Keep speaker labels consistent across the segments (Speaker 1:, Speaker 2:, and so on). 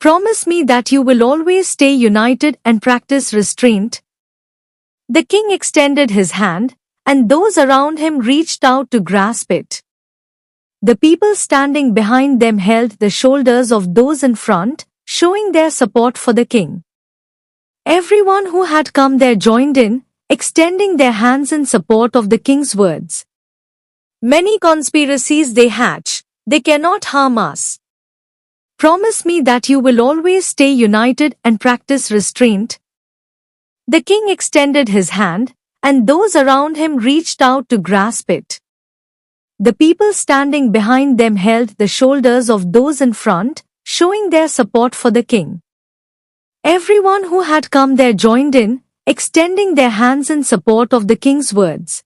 Speaker 1: Promise me that you will always stay united and practice restraint." The king extended his hand, and those around him reached out to grasp it. The people standing behind them held the shoulders of those in front, showing their support for the king. Everyone who had come there joined in, extending their hands in support of the king's words. "Many conspiracies they hatch, they cannot harm us. Promise me that you will always stay united and practice restraint." The king extended his hand, and those around him reached out to grasp it. The people standing behind them held the shoulders of those in front, showing their support for the king. Everyone who had come there joined in, extending their hands in support of the king's words.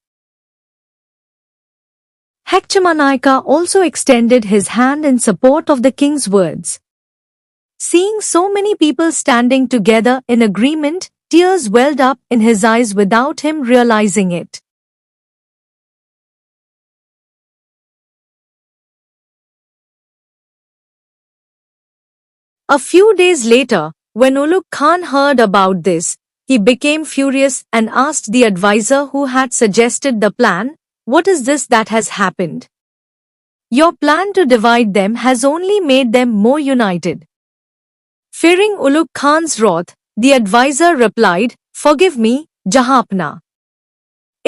Speaker 1: Hekchamanayaka also extended his hand in support of the king's words. Seeing so many people standing together in agreement, tears welled up in his eyes without him realizing it. A few days later, when Ulugh Khan heard about this, he became furious and asked the advisor who had suggested the plan, "What is this that has happened? Your plan to divide them has only made them more united." Fearing Ulugh Khan's wrath, the advisor replied, "Forgive me, Jahapna.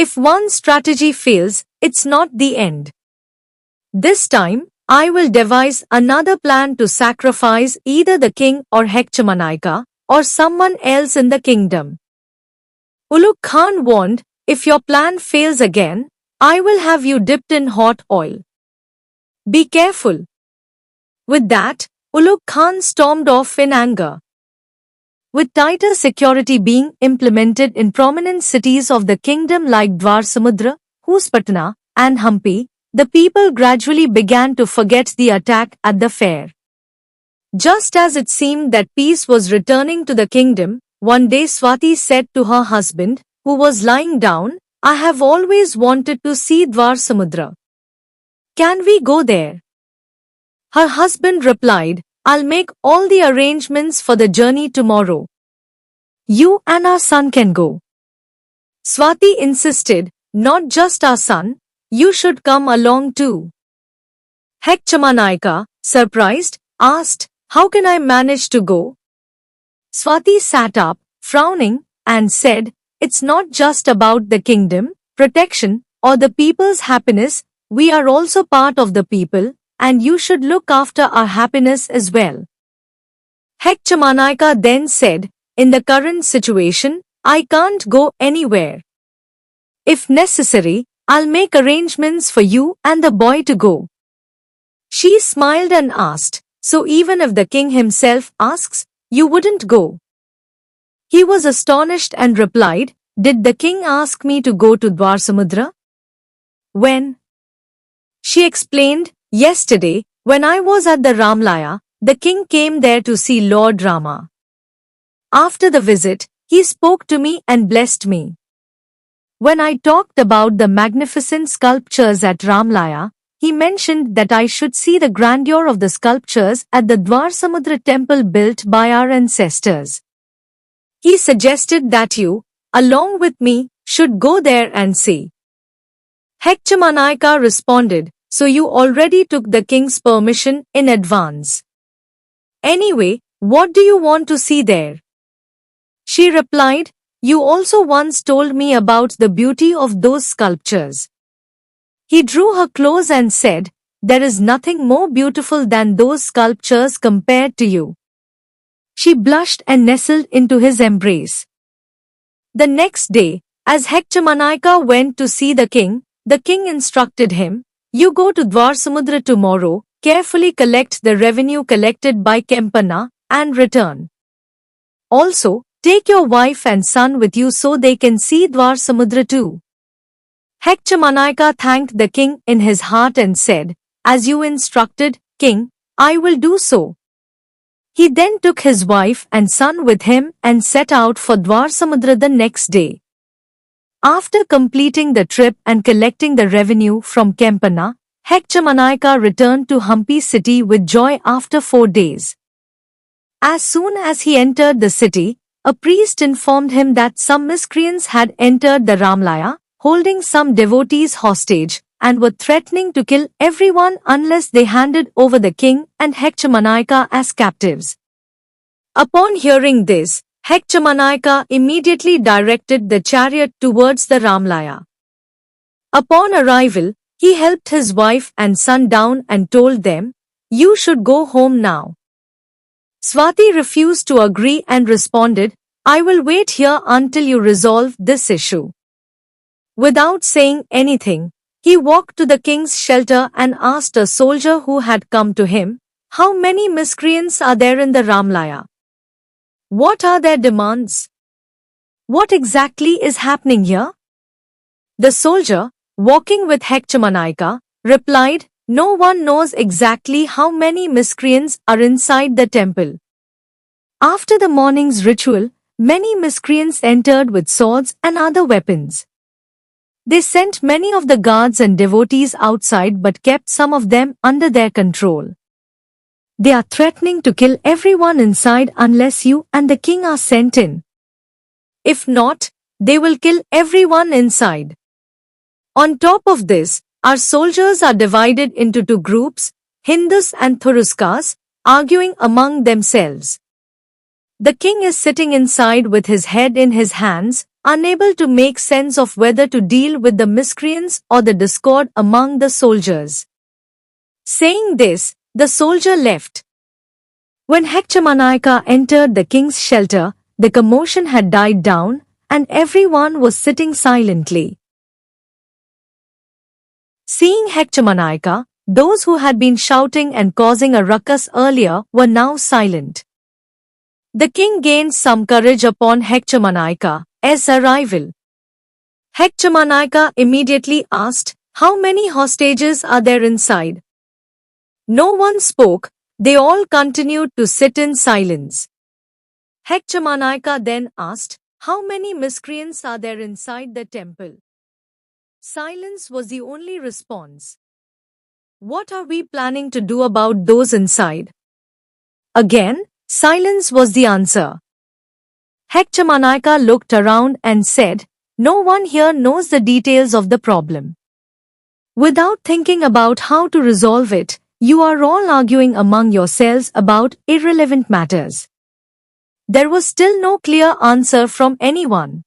Speaker 1: If one strategy fails, it's not the end. This time, I will devise another plan to sacrifice either the king or Hekchamanayaka, or someone else in the kingdom." Ulugh Khan warned, "If your plan fails again, I will have you dipped in hot oil. Be careful." With that, Ulugh Khan stormed off in anger. With tighter security being implemented in prominent cities of the kingdom like Dwarsamudra, Hoosapatna, and Hampi, the people gradually began to forget the attack at the fair. Just as it seemed that peace was returning to the kingdom, one day Swati said to her husband, who was lying down, "I have always wanted to see Dwarsamudra. Can we go there?" Her husband replied, "I'll make all the arrangements for the journey tomorrow. You and our son can go." Swati insisted, "Not just our son, you should come along too." Hekchamanayaka, surprised, asked, "How can I manage to go?" Swati sat up, frowning, and said, "It's not just about the kingdom, protection, or the people's happiness, we are also part of the people, and you should look after our happiness as well." Hekchamanayaka then said, "In the current situation, I can't go anywhere. If necessary, I'll make arrangements for you and the boy to go." She smiled and asked, "So even if the king himself asks, you wouldn't go?" He was astonished and replied, "Did the king ask me to go to Dwarsamudra?" "When?" She explained, "Yesterday, when I was at the Ramlaya, the king came there to see Lord Rama. After the visit, he spoke to me and blessed me. When I talked about the magnificent sculptures at Ramlaya, he mentioned that I should see the grandeur of the sculptures at the Dwarsamudra temple built by our ancestors. He suggested that you, along with me, should go there and see." Hekchamanayaka responded, "So you already took the king's permission in advance. Anyway, what do you want to see there?" She replied, "You also once told me about the beauty of those sculptures." He drew her close and said, "There is nothing more beautiful than those sculptures compared to you." She blushed and nestled into his embrace. The next day, as Hekchamanayaka went to see the king instructed him, "You go to Dwarsamudra tomorrow, carefully collect the revenue collected by Kempanna, and return. Also, take your wife and son with you so they can see Dwarsamudra too." Hekchamanayaka thanked the king in his heart and said, "As you instructed, king, I will do so." He then took his wife and son with him and set out for Dwarsamudra the next day. After completing the trip and collecting the revenue from Kempanna, Hekchamanayaka returned to Hampi city with joy after 4 days. As soon as he entered the city, a priest informed him that some miscreants had entered the Ramlaya, holding some devotees hostage, and were threatening to kill everyone unless they handed over the king and Hekchamanayaka as captives. Upon hearing this, Hekchamanayaka immediately directed the chariot towards the Ramlaya. Upon arrival, he helped his wife and son down and told them, "You should go home now." Swati refused to agree and responded, "I will wait here until you resolve this issue." Without saying anything, he walked to the king's shelter and asked a soldier who had come to him, "How many miscreants are there in the Ramlaya? What are their demands? What exactly is happening here?" The soldier, walking with Hekchamanayaka, replied, "No one knows exactly how many miscreants are inside the temple. After the morning's ritual, many miscreants entered with swords and other weapons. They sent many of the guards and devotees outside but kept some of them under their control. They are threatening to kill everyone inside unless you and the king are sent in. If not, they will kill everyone inside. On top of this, our soldiers are divided into two groups, Hindus and Thuruskas, arguing among themselves. The king is sitting inside with his head in his hands, unable to make sense of whether to deal with the miscreants or the discord among the soldiers." Saying this, the soldier left. When Hekchamanayaka entered the king's shelter, the commotion had died down, and everyone was sitting silently. Seeing Hekchamanayaka, those who had been shouting and causing a ruckus earlier were now silent. The king gained some courage upon Hekchamanayaka's arrival. Hekchamanayaka immediately asked, "How many hostages are there inside?" No one spoke, they all continued to sit in silence. Hekchamanayaka then asked, "How many miscreants are there inside the temple?" Silence was the only response. "What are we planning to do about those inside?" Again, silence was the answer. Hekchamanayaka looked around and said, "No one here knows the details of the problem. Without thinking about how to resolve it, you are all arguing among yourselves about irrelevant matters." There was still no clear answer from anyone.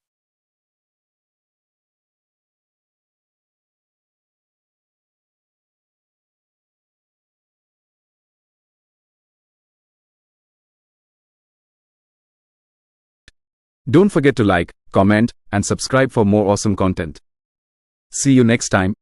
Speaker 2: Don't forget to like, comment, and subscribe for more awesome content. See you next time.